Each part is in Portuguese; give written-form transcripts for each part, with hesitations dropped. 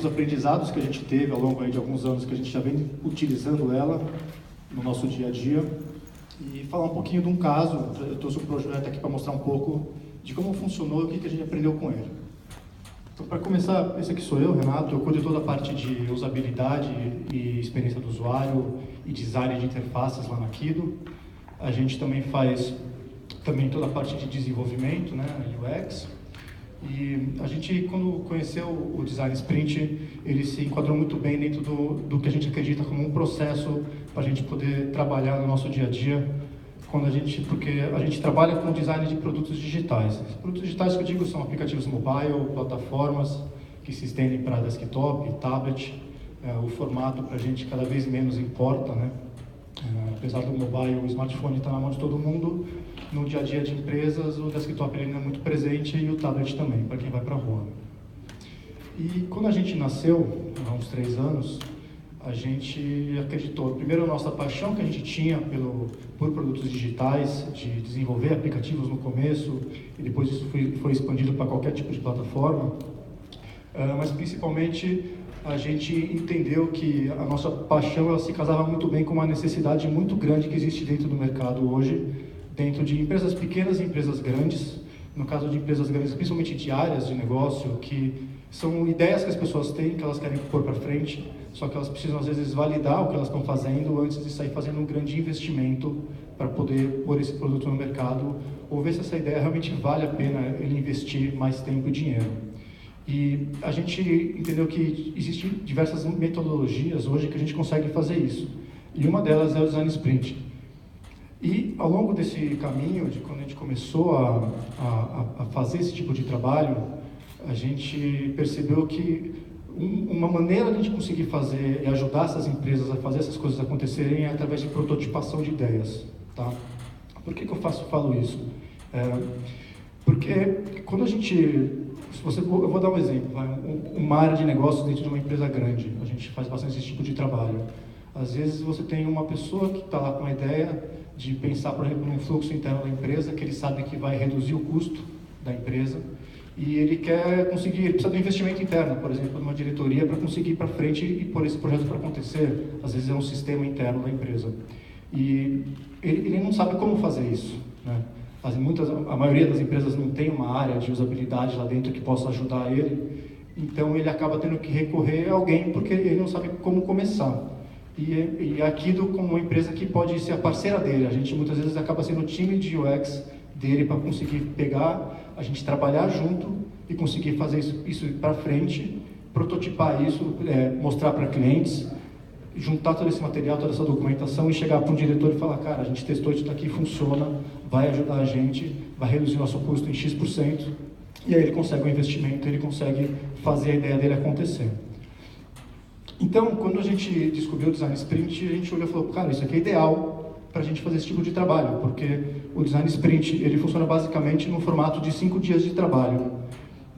aprendizados que a gente teve ao longo aí de alguns anos que a gente já vem utilizando ela no nosso dia a dia e falar um pouquinho de um caso. Eu trouxe um projeto aqui para mostrar um pouco de como funcionou e o que a gente aprendeu com ele. Então, para começar, esse aqui sou eu, Renato. Eu cuido de toda a parte de usabilidade e experiência do usuário e design de interfaces lá na Kido. A gente também faz toda a parte de desenvolvimento, né, UX. E a gente, quando conheceu o Design Sprint, ele se enquadrou muito bem dentro do que a gente acredita como um processo para a gente poder trabalhar no nosso dia a dia, porque a gente trabalha com design de produtos digitais. Os produtos digitais que eu digo são aplicativos mobile, plataformas que se estendem para desktop, tablet. O formato para a gente cada vez menos importa, né? Apesar do mobile, o smartphone está na mão de todo mundo, no dia a dia de empresas o desktop ainda é muito presente e o tablet também, para quem vai para a rua. E quando a gente nasceu, há uns 3 anos, a gente acreditou, primeiro a nossa paixão que a gente tinha por produtos digitais, de desenvolver aplicativos no começo, e depois isso foi expandido para qualquer tipo de plataforma, mas principalmente a gente entendeu que a nossa paixão ela se casava muito bem com uma necessidade muito grande que existe dentro do mercado hoje, dentro de empresas pequenas e empresas grandes. No caso de empresas grandes, principalmente de áreas de negócio, que são ideias que as pessoas têm, que elas querem pôr para frente, só que elas precisam às vezes validar o que elas estão fazendo antes de sair fazendo um grande investimento para poder pôr esse produto no mercado, ou ver se essa ideia realmente vale a pena ele investir mais tempo e dinheiro. E a gente entendeu que existem diversas metodologias hoje que a gente consegue fazer isso. E uma delas é o Design Sprint. E ao longo desse caminho, de quando a gente começou a fazer esse tipo de trabalho, a gente percebeu que uma maneira de a gente conseguir fazer e ajudar essas empresas a fazer essas coisas acontecerem é através de prototipação de ideias. Tá? Por que eu falo isso? Porque quando a gente... eu vou dar um exemplo, uma área de negócio dentro de uma empresa grande, a gente faz bastante esse tipo de trabalho. Às vezes você tem uma pessoa que está lá com a ideia de pensar, por exemplo, num fluxo interno da empresa, que ele sabe que vai reduzir o custo da empresa, e ele precisa de um investimento interno, por exemplo, numa diretoria, para conseguir ir para frente e pôr esse projeto para acontecer. Às vezes é um sistema interno da empresa. E ele não sabe como fazer isso, né? A maioria das empresas não tem uma área de usabilidade lá dentro que possa ajudar ele, então ele acaba tendo que recorrer a alguém porque ele não sabe como começar. E aqui como uma empresa que pode ser a parceira dele, a gente muitas vezes acaba sendo o time de UX dele para conseguir pegar, a gente trabalhar junto e conseguir fazer isso para frente, prototipar isso, mostrar para clientes, juntar todo esse material, toda essa documentação e chegar para um diretor e falar, cara, a gente testou isso daqui, funciona, vai ajudar a gente, vai reduzir nosso custo em X%, e aí ele consegue um investimento, ele consegue fazer a ideia dele acontecer. Então, quando a gente descobriu o Design Sprint, a gente olhou e falou, cara, isso aqui é ideal para a gente fazer esse tipo de trabalho, porque o Design Sprint, ele funciona basicamente no formato de 5 dias de trabalho.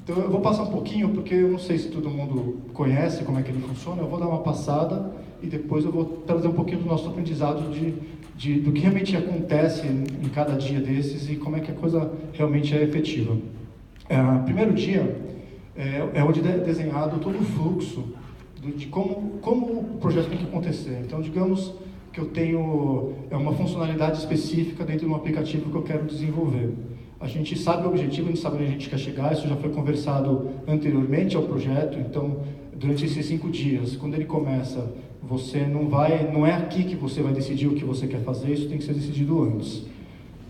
Então, eu vou passar um pouquinho, porque eu não sei se todo mundo conhece como é que ele funciona, eu vou dar uma passada e depois eu vou trazer um pouquinho do nosso aprendizado do que realmente acontece em cada dia desses e como é que a coisa realmente é efetiva. Primeiro dia é onde é desenhado todo o fluxo de como o projeto tem que acontecer. Então, digamos que eu tenho uma funcionalidade específica dentro de um aplicativo que eu quero desenvolver. A gente sabe o objetivo, a gente sabe onde a gente quer chegar, isso já foi conversado anteriormente ao projeto, então, durante esses 5 dias, quando ele começa, você não é aqui que você vai decidir o que você quer fazer, isso tem que ser decidido antes.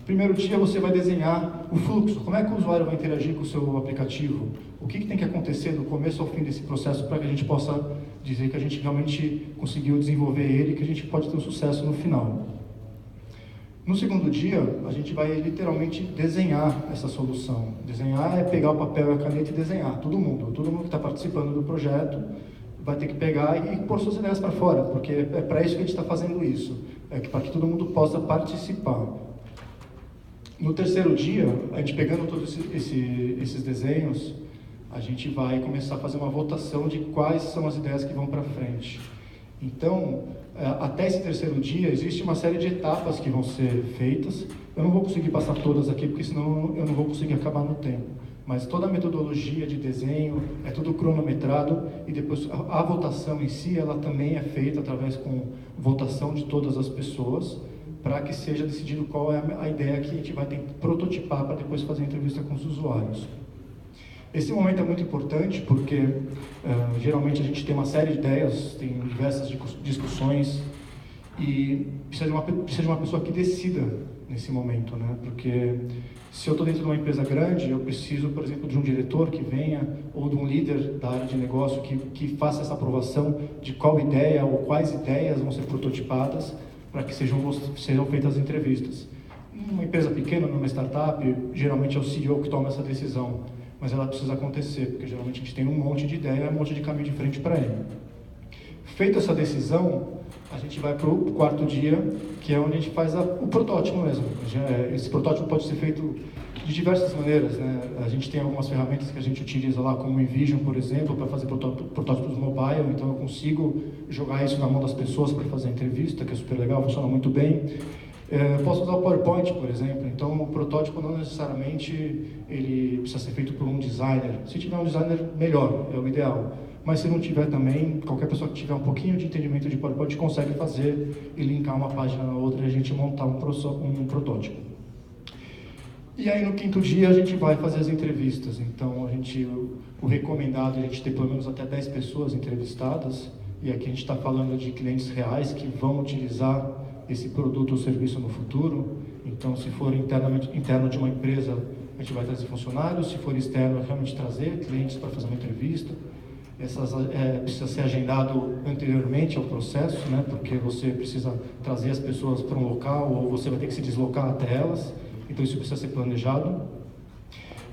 Primeiro dia você vai desenhar o fluxo, como é que o usuário vai interagir com o seu aplicativo, o que tem que acontecer do começo ao fim desse processo para que a gente possa dizer que a gente realmente conseguiu desenvolver ele e que a gente pode ter um sucesso no final. No segundo dia, a gente vai literalmente desenhar essa solução. Desenhar é pegar o papel e a caneta e desenhar, todo mundo que está participando do projeto vai ter que pegar e pôr suas ideias para fora, porque é para isso que a gente está fazendo isso, para que todo mundo possa participar. No terceiro dia, a gente pegando todos esses desenhos, a gente vai começar a fazer uma votação de quais são as ideias que vão para frente. Então, até esse terceiro dia, existe uma série de etapas que vão ser feitas. Eu não vou conseguir passar todas aqui, porque senão eu não vou conseguir acabar no tempo. mas toda a metodologia de desenho é tudo cronometrado e depois a votação em si, ela também é feita através com votação de todas as pessoas, para que seja decidido qual é a ideia que a gente vai ter que prototipar para depois fazer a entrevista com os usuários. Esse momento é muito importante porque geralmente a gente tem uma série de ideias, tem diversas discussões e precisa de uma pessoa que decida nesse momento, né? Porque se eu estou dentro de uma empresa grande, eu preciso, por exemplo, de um diretor que venha ou de um líder da área de negócio que faça essa aprovação de qual ideia ou quais ideias vão ser prototipadas para que sejam feitas as entrevistas. Numa empresa pequena, numa startup, geralmente é o CEO que toma essa decisão, mas ela precisa acontecer, porque geralmente a gente tem um monte de ideia, um monte de caminho de frente para ele. Feita essa decisão, a gente vai para o quarto dia, que é onde a gente faz o protótipo mesmo. Esse protótipo pode ser feito de diversas maneiras, né? A gente tem algumas ferramentas que a gente utiliza lá, como o InVision, por exemplo, para fazer protótipos mobile, então eu consigo jogar isso na mão das pessoas para fazer a entrevista, que é super legal, funciona muito bem. Posso usar o PowerPoint, por exemplo, então o protótipo não necessariamente ele precisa ser feito por um designer. Se tiver um designer, melhor, é o ideal. Mas se não tiver também, qualquer pessoa que tiver um pouquinho de entendimento de PowerPoint consegue fazer e linkar uma página na outra e a gente montar um protótipo. E aí no quinto dia a gente vai fazer as entrevistas, então o recomendado é a gente ter pelo menos até 10 pessoas entrevistadas, e aqui a gente está falando de clientes reais que vão utilizar esse produto ou serviço no futuro. Então se for interno de uma empresa, a gente vai trazer funcionários, se for externo, realmente trazer clientes para fazer uma entrevista. Precisa ser agendado anteriormente ao processo, né, porque você precisa trazer as pessoas para um local ou você vai ter que se deslocar até elas, então isso precisa ser planejado.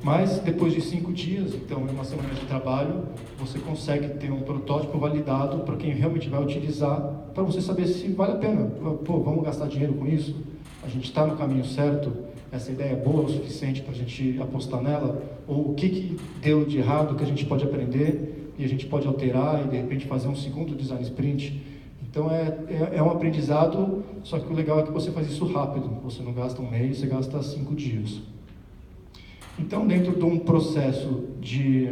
Mas depois de 5 dias, então em uma semana de trabalho, você consegue ter um protótipo validado para quem realmente vai utilizar, para você saber se vale a pena. Pô, vamos gastar dinheiro com isso? A gente está no caminho certo? Essa ideia é boa o suficiente para a gente apostar nela? Ou o que deu de errado que a gente pode aprender e a gente pode alterar e de repente fazer um segundo design sprint? Então é um aprendizado, só que o legal é que você faz isso rápido, você não gasta um mês, você gasta 5 dias. Então, dentro de um processo de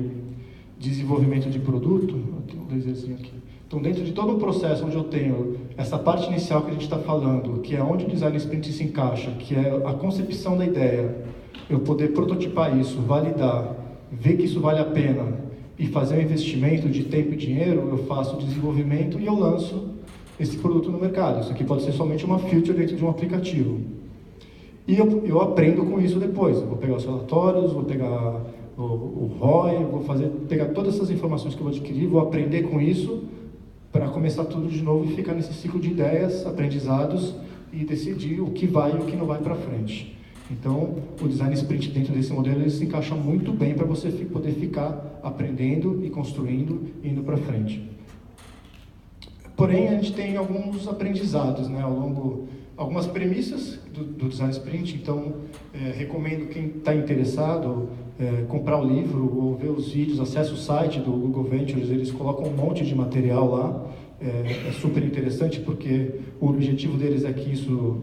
desenvolvimento de produto, eu tenho um laserzinho aqui. Então, dentro de todo um processo onde eu tenho essa parte inicial que a gente está falando, que é onde o design sprint se encaixa, que é a concepção da ideia, eu poder prototipar isso, validar, ver que isso vale a pena e fazer um investimento de tempo e dinheiro, eu faço o desenvolvimento e eu lanço esse produto no mercado. Isso aqui pode ser somente uma feature dentro de um aplicativo. E eu aprendo com isso depois. Eu vou pegar os relatórios, vou pegar o ROI, pegar todas essas informações que eu vou adquirir, vou aprender com isso para começar tudo de novo e ficar nesse ciclo de ideias, aprendizados e decidir o que vai e o que não vai para frente. Então, o design sprint dentro desse modelo ele se encaixa muito bem para você poder ficar aprendendo e construindo e indo para frente. Porém, a gente tem alguns aprendizados, né, ao longo, algumas premissas do design sprint. Então, recomendo quem está interessado comprar o livro ou ver os vídeos, acesse o site do Google Ventures, eles colocam um monte de material lá. É super interessante porque o objetivo deles é que isso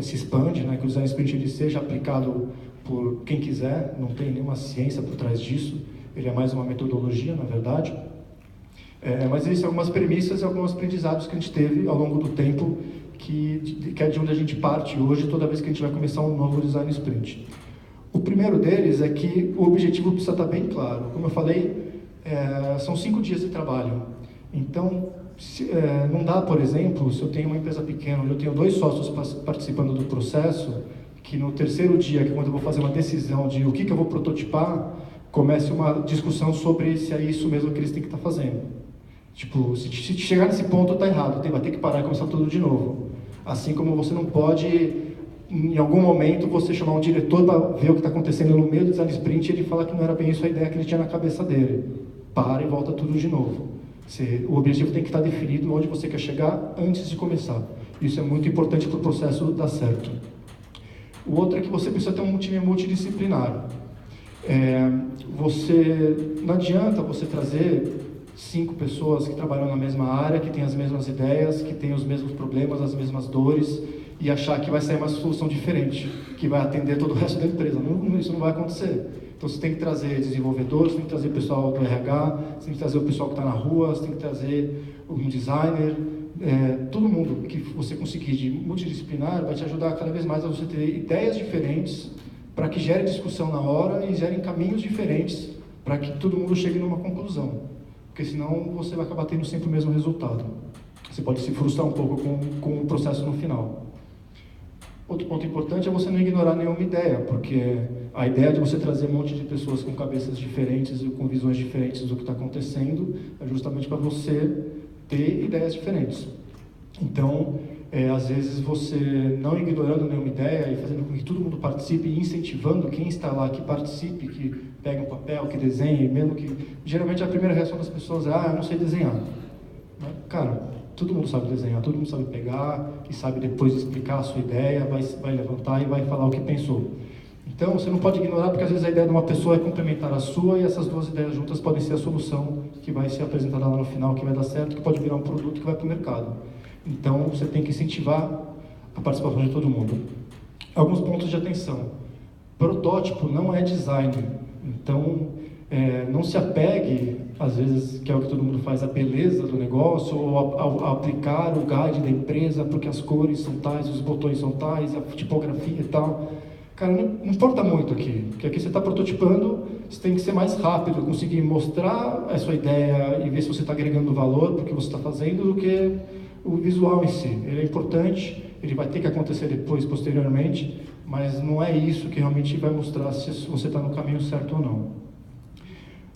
se expande, né, que o design sprint ele seja aplicado por quem quiser, não tem nenhuma ciência por trás disso, ele é mais uma metodologia, na verdade. Mas existem algumas premissas e alguns aprendizados que a gente teve ao longo do tempo, que é de onde a gente parte hoje, toda vez que a gente vai começar um novo design sprint. O primeiro deles é que o objetivo precisa estar bem claro. Como eu falei, são 5 dias de trabalho. Então, não dá, por exemplo, se eu tenho uma empresa pequena, onde eu tenho 2 sócios participando do processo, que no terceiro dia, que é quando eu vou fazer uma decisão de o que eu vou prototipar, comece uma discussão sobre se é isso mesmo que eles têm que estar fazendo. Tipo, se chegar nesse ponto, está errado, vai ter que parar e começar tudo de novo. Assim como você não pode, em algum momento, você chamar um diretor para ver o que está acontecendo no meio do design sprint e ele falar que não era bem isso a ideia que ele tinha na cabeça dele. Para e volta tudo de novo. O objetivo tem que estar definido onde você quer chegar antes de começar. Isso é muito importante para o processo dar certo. O outro é que você precisa ter um time multidisciplinar. Não adianta você trazer 5 pessoas que trabalham na mesma área, que têm as mesmas ideias, que têm os mesmos problemas, as mesmas dores, e achar que vai sair uma solução diferente, que vai atender todo o resto da empresa. Isso não vai acontecer. Então você tem que trazer desenvolvedores, tem que trazer pessoal do RH, você tem que trazer o pessoal que está na rua, você tem que trazer um designer, todo mundo que você conseguir de multidisciplinar vai te ajudar cada vez mais a você ter ideias diferentes para que gere discussão na hora e gerem caminhos diferentes para que todo mundo chegue numa conclusão. Porque senão você vai acabar tendo sempre o mesmo resultado. Você pode se frustrar um pouco com o processo no final. Outro ponto importante é você não ignorar nenhuma ideia, porque a ideia de você trazer um monte de pessoas com cabeças diferentes e com visões diferentes do que está acontecendo é justamente para você ter ideias diferentes. Então, às vezes você não ignorando nenhuma ideia e fazendo com que todo mundo participe e incentivando quem está lá que participe, que pegue um papel, que desenhe, mesmo que... Geralmente a primeira reação das pessoas é, eu não sei desenhar. Mas, cara, todo mundo sabe desenhar, todo mundo sabe pegar e sabe depois explicar a sua ideia, vai levantar e vai falar o que pensou. Então, você não pode ignorar, porque às vezes a ideia de uma pessoa é complementar a sua e essas duas ideias juntas podem ser a solução que vai ser apresentada lá no final, que vai dar certo, que pode virar um produto que vai para o mercado. Então, você tem que incentivar a participação de todo mundo. Alguns pontos de atenção. Protótipo não é design. Então, não se apegue, às vezes, que é o que todo mundo faz, a beleza do negócio, ou a aplicar o guide da empresa, porque as cores são tais, os botões são tais, a tipografia e tal. Cara, não importa muito aqui, porque aqui você está prototipando, você tem que ser mais rápido, conseguir mostrar a sua ideia e ver se você está agregando valor para o que você está fazendo, do que o visual em si. Ele é importante, ele vai ter que acontecer depois, posteriormente, mas não é isso que realmente vai mostrar se você está no caminho certo ou não.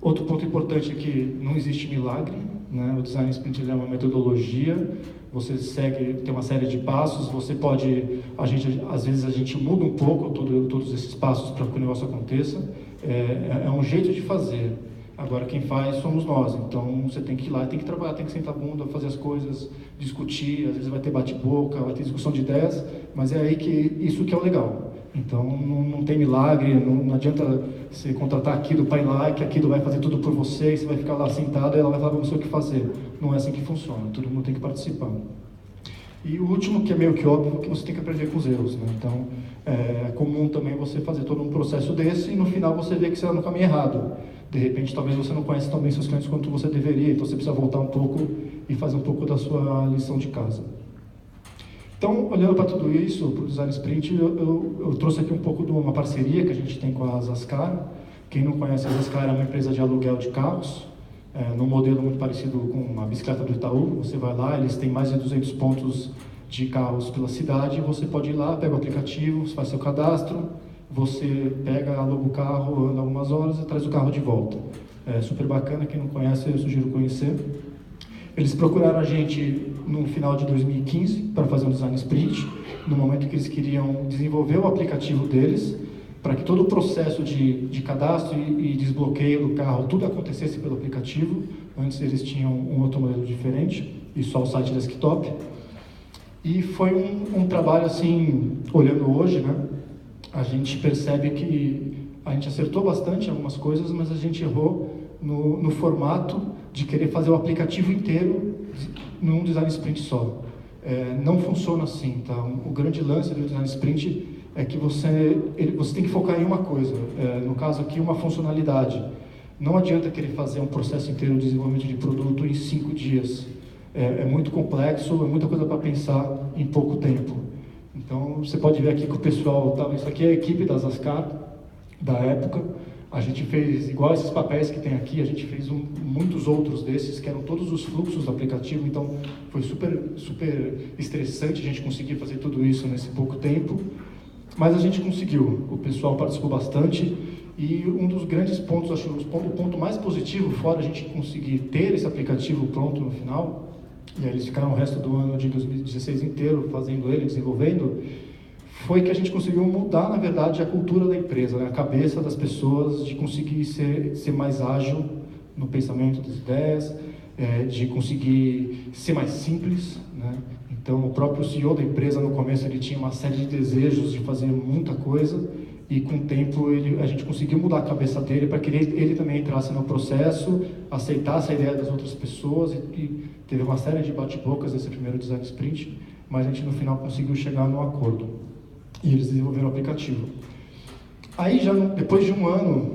Outro ponto importante é que não existe milagre, né? O Design Sprint é uma metodologia, você segue, tem uma série de passos, você pode, às vezes a gente muda um pouco todos esses passos para que o negócio aconteça, é um jeito de fazer. Agora quem faz somos nós, então você tem que ir lá, tem que trabalhar, tem que sentar a bunda, fazer as coisas, discutir, às vezes vai ter bate-boca, vai ter discussão de ideias, mas é aí que isso que é o legal. Então não tem milagre, não adianta você contratar aquilo para ir lá, que aquilo vai fazer tudo por você, e você vai ficar lá sentado e ela vai falar para você o que fazer. Não é assim que funciona, todo mundo tem que participar. E o último, que é meio que óbvio, que você tem que aprender com os erros, né? Então, é comum também você fazer todo um processo desse e no final você vê que você está no caminho errado. De repente, talvez você não conheça tão bem seus clientes quanto você deveria, então você precisa voltar um pouco e fazer um pouco da sua lição de casa. Então, olhando para tudo isso, para o Design Sprint, eu trouxe aqui um pouco de uma parceria que a gente tem com a Zascar. Quem não conhece a Zascar é uma empresa de aluguel de carros, num modelo muito parecido com a bicicleta do Itaú. Você vai lá, eles têm mais de 200 pontos de carros pela cidade, você pode ir lá, pega o aplicativo, faz seu cadastro, você pega, aluga o carro, anda algumas horas e traz o carro de volta. É super bacana, quem não conhece, eu sugiro conhecer. Eles procuraram a gente no final de 2015 para fazer um Design Sprint, no momento que eles queriam desenvolver o aplicativo deles, para que todo o processo de cadastro e desbloqueio do carro, tudo acontecesse pelo aplicativo. Antes eles tinham um outro modelo diferente, e só o site desktop. E foi um trabalho assim, olhando hoje, né? A gente percebe que a gente acertou bastante em algumas coisas, mas a gente errou no formato de querer fazer o aplicativo inteiro num Design Sprint só. Não funciona assim, tá? O grande lance do Design Sprint é que você tem que focar em uma coisa, no caso aqui, uma funcionalidade. Não adianta querer fazer um processo inteiro de desenvolvimento de produto em 5 dias. É muito complexo, é muita coisa para pensar em pouco tempo. Então, você pode ver aqui que o pessoal, isso aqui é a equipe da Zascar, da época. A gente fez, igual esses papéis que tem aqui, a gente fez muitos outros desses, que eram todos os fluxos do aplicativo, então foi super estressante a gente conseguir fazer tudo isso nesse pouco tempo, mas a gente conseguiu, o pessoal participou bastante, e um dos grandes pontos, acho que o ponto mais positivo, fora a gente conseguir ter esse aplicativo pronto no final, e aí eles ficaram o resto do ano de 2016 inteiro fazendo ele, desenvolvendo, foi que a gente conseguiu mudar, na verdade, a cultura da empresa, né? A cabeça das pessoas, de conseguir ser mais ágil no pensamento das ideias, de conseguir ser mais simples, né? Então, o próprio CEO da empresa, no começo, ele tinha uma série de desejos de fazer muita coisa, e com o tempo a gente conseguiu mudar a cabeça dele para que ele também entrasse no processo, aceitasse a ideia das outras pessoas, e teve uma série de bate-bocas nesse primeiro Design Sprint, mas a gente no final conseguiu chegar num acordo. E eles desenvolveram o aplicativo. Aí, já depois de um ano,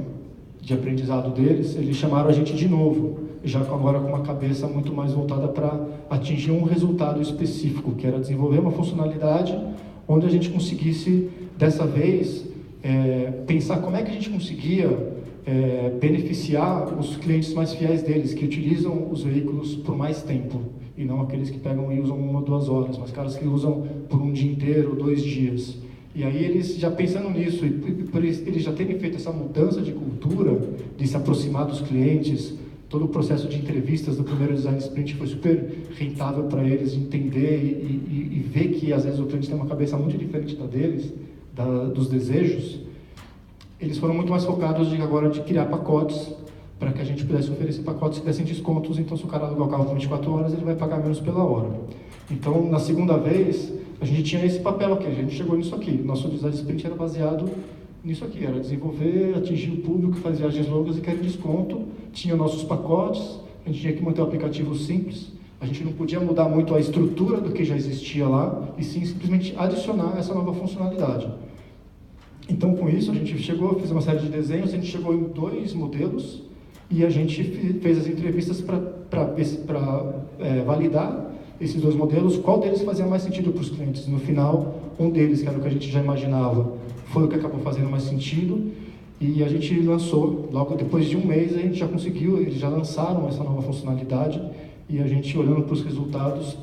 de aprendizado deles, eles chamaram a gente de novo, já agora com uma cabeça muito mais voltada para atingir um resultado específico, que era desenvolver uma funcionalidade onde a gente conseguisse, dessa vez, pensar como é que a gente conseguia beneficiar os clientes mais fiéis deles, que utilizam os veículos por mais tempo, e não aqueles que pegam e usam 1 ou 2 horas, mas caras que usam por um dia inteiro, 2 dias. E aí eles já pensando nisso, e por eles já terem feito essa mudança de cultura, de se aproximar dos clientes, todo o processo de entrevistas do primeiro Design Sprint foi super rentável para eles entender e ver que às vezes o cliente tem uma cabeça muito diferente da deles, dos desejos. Eles foram muito mais focados agora de criar pacotes para que a gente pudesse oferecer pacotes que dessem descontos. Então, se o cara alugar o carro por 24 horas, ele vai pagar menos pela hora. Então, na segunda vez, a gente tinha esse papel aqui, a gente chegou nisso aqui. Nosso Design Sprint era baseado nisso aqui, era desenvolver, atingir o público que faz viagens longas e quer desconto. Tinha nossos pacotes, a gente tinha que manter o aplicativo simples, a gente não podia mudar muito a estrutura do que já existia lá, e sim simplesmente adicionar essa nova funcionalidade. Então, com isso, a gente fez uma série de desenhos, a gente chegou em 2 modelos, e a gente fez as entrevistas para validar esses 2 modelos, qual deles fazia mais sentido para os clientes. No final, um deles, que era o que a gente já imaginava, foi o que acabou fazendo mais sentido, e a gente lançou, logo depois de 1 mês, a gente já conseguiu, eles já lançaram essa nova funcionalidade, e a gente, olhando para os resultados,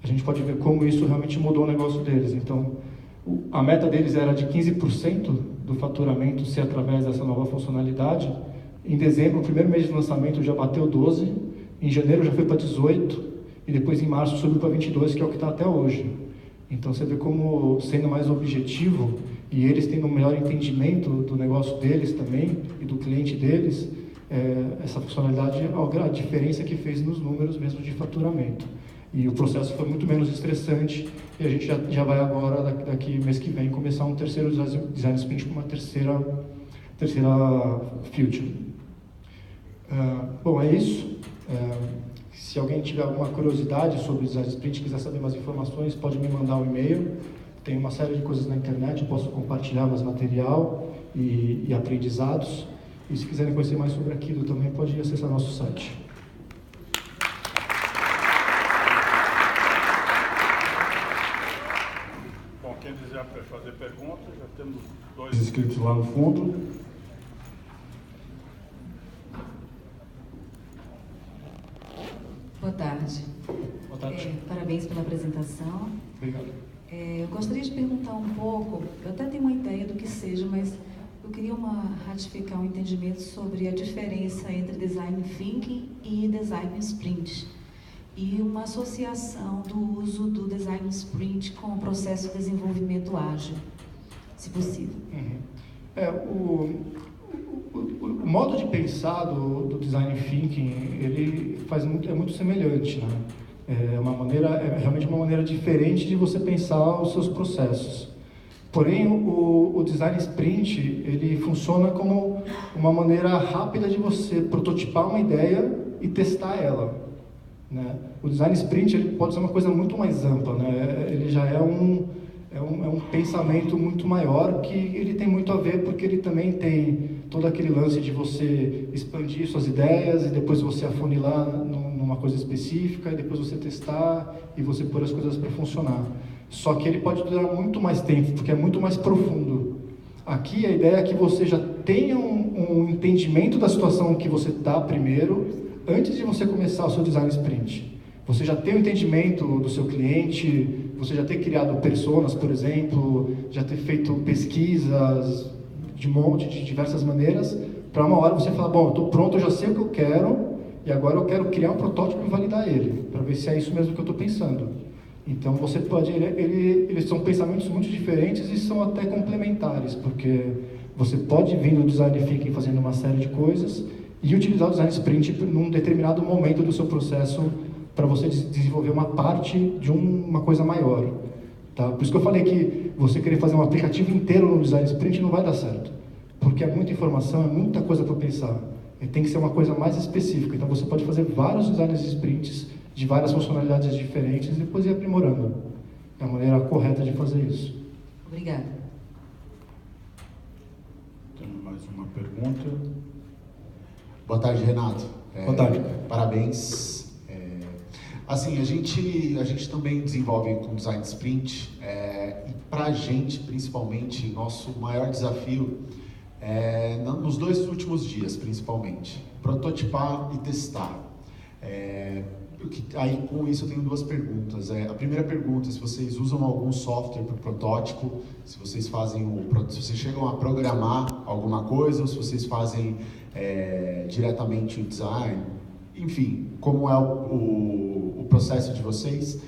a gente pode ver como isso realmente mudou o negócio deles. Então, a meta deles era de 15% do faturamento ser através dessa nova funcionalidade. Em dezembro, o primeiro mês de lançamento já bateu 12%, em janeiro já foi para 18%, e depois em março subiu para 22%, que é o que está até hoje. Então você vê como, sendo mais objetivo, e eles tendo um melhor entendimento do negócio deles também, e do cliente deles, essa funcionalidade, a diferença que fez nos números mesmo de faturamento. E o processo foi muito menos estressante, e a gente já vai agora, daqui mês que vem, começar um terceiro Design Sprint com uma terceira feature. Bom, é isso. Se alguém tiver alguma curiosidade sobre o Design Sprint, quiser saber mais informações, pode me mandar um e-mail. Tem uma série de coisas na internet, eu posso compartilhar mais material e aprendizados. E se quiserem conhecer mais sobre aquilo também, pode acessar nosso site. Bom, quem quiser fazer perguntas, já temos 2 inscritos lá no fundo. Boa tarde. Boa tarde. Parabéns pela apresentação. Obrigado. Eu gostaria de perguntar um pouco, eu até tenho uma ideia do que seja, mas eu queria ratificar um entendimento sobre a diferença entre Design Thinking e Design Sprint. E uma associação do uso do Design Sprint com o processo de desenvolvimento ágil, se possível. O modo de pensar do Design Thinking, ele é muito semelhante, né? É realmente uma maneira diferente de você pensar os seus processos. Porém, o Design Sprint, ele funciona como uma maneira rápida de você prototipar uma ideia e testar ela, né? O Design Sprint, ele pode ser uma coisa muito mais ampla, né? Ele já é um pensamento muito maior, que ele tem muito a ver, porque ele também tem todo aquele lance de você expandir suas ideias e depois você afunilar numa coisa específica e depois você testar e você pôr as coisas para funcionar. Só que ele pode durar muito mais tempo, porque é muito mais profundo. Aqui a ideia é que você já tenha um entendimento da situação que você está primeiro, antes de você começar o seu Design Sprint. Você já tem o entendimento do seu cliente, você já ter criado personas, por exemplo, já ter feito pesquisas de diversas maneiras, para uma hora você falar, bom, eu estou pronto, eu já sei o que eu quero, e agora eu quero criar um protótipo e validar ele, para ver se é isso mesmo que eu estou pensando. Então você pode, eles são pensamentos muito diferentes e são até complementares, porque você pode vir no Design Thinking fazendo uma série de coisas e utilizar o Design Sprint num determinado momento do seu processo para você desenvolver uma parte de uma coisa maior. Tá? Por isso que eu falei que você querer fazer um aplicativo inteiro no Design Sprint não vai dar certo, porque é muita informação, é muita coisa para pensar. E tem que ser uma coisa mais específica. Então você pode fazer vários Design Sprints de várias funcionalidades diferentes e depois ir aprimorando. É a maneira correta de fazer isso. Obrigada. Temos mais uma pergunta. Boa tarde, Renato. Boa tarde. Parabéns. Assim, a gente também desenvolve com Design Sprint, e para a gente, principalmente, nosso maior desafio nos 2 últimos dias, principalmente, prototipar e testar. Aí, com isso, eu tenho 2 perguntas. A primeira pergunta é se vocês usam algum software para o protótipo, se vocês chegam a programar alguma coisa, ou se vocês fazem diretamente o design, enfim, como é o processo de vocês.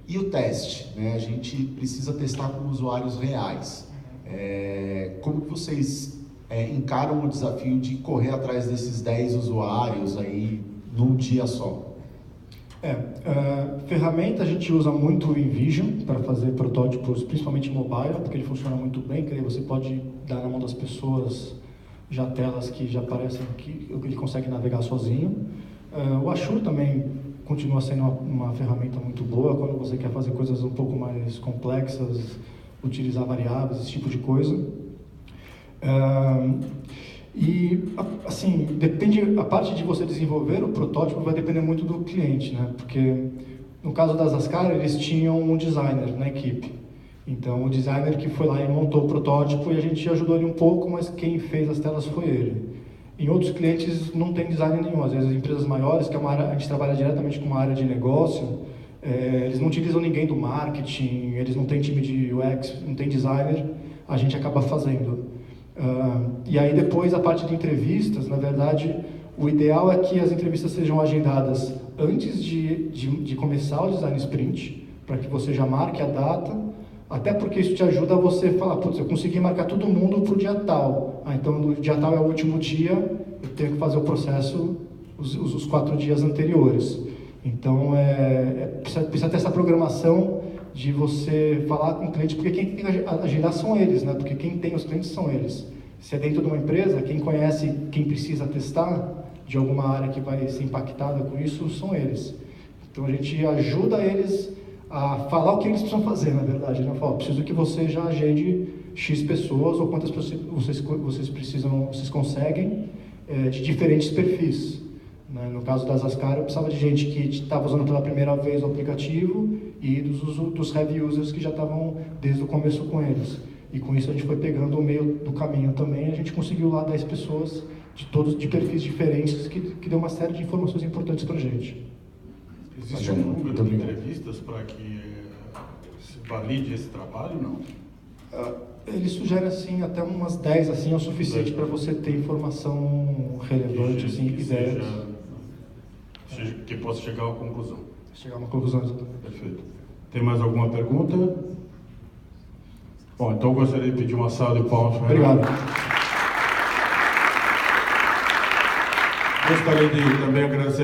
E o teste, né? A gente precisa testar com usuários reais. Como que vocês encaram o desafio de correr atrás desses 10 usuários aí num dia só? Ferramenta a gente usa muito o InVision para fazer protótipos, principalmente mobile, porque ele funciona muito bem, que aí você pode dar na mão das pessoas já telas que já parecem que ele consegue navegar sozinho. O Ashur também continua sendo uma ferramenta muito boa quando você quer fazer coisas um pouco mais complexas, utilizar variáveis, esse tipo de coisa. E, assim, a parte de você desenvolver o protótipo vai depender muito do cliente, né? Porque, no caso das Ascar, eles tinham um designer na equipe. Então, o designer que foi lá e montou o protótipo e a gente ajudou ele um pouco, mas quem fez as telas foi ele. Em outros clientes não tem designer nenhum. Às vezes, as empresas maiores, que é uma área, a gente trabalha diretamente com uma área de negócio, eles não utilizam ninguém do marketing, eles não têm time de UX, não tem designer, a gente acaba fazendo. E aí depois a parte de entrevistas, na verdade, o ideal é que as entrevistas sejam agendadas antes de começar o Design Sprint, para que você já marque a data, até porque isso te ajuda a você falar, putz, eu consegui marcar todo mundo para o dia tal, então o dia tal é o último dia, eu tenho que fazer o processo os 4 dias anteriores. Então precisa ter essa programação de você falar com o cliente, porque quem tem que agendar são eles, né? Porque quem tem os clientes são eles. Se é dentro de uma empresa, quem conhece quem precisa testar de alguma área que vai ser impactada com isso são eles. Então a gente ajuda eles a falar o que eles precisam fazer, na verdade, né? Fala, preciso que você já agende X pessoas ou quantas pessoas vocês conseguem de diferentes perfis. No caso das Ascar, eu precisava de gente que estava usando pela primeira vez o aplicativo e dos heavy users que já estavam desde o começo com eles. E com isso a gente foi pegando o meio do caminho também, a gente conseguiu lá 10 pessoas de perfis diferentes que deu uma série de informações importantes para a gente. Existe um número de entrevistas para que se valide esse trabalho, não? Ele sugere assim, até umas 10 assim, é o suficiente para você ter informação relevante, assim, ideias. Que possa chegar a uma conclusão. Chegar a uma conclusão, exatamente. Perfeito. Tem mais alguma pergunta? Bom, então eu gostaria de pedir uma salva de palmas para o Renato. Obrigado. Gostaria de também agradecer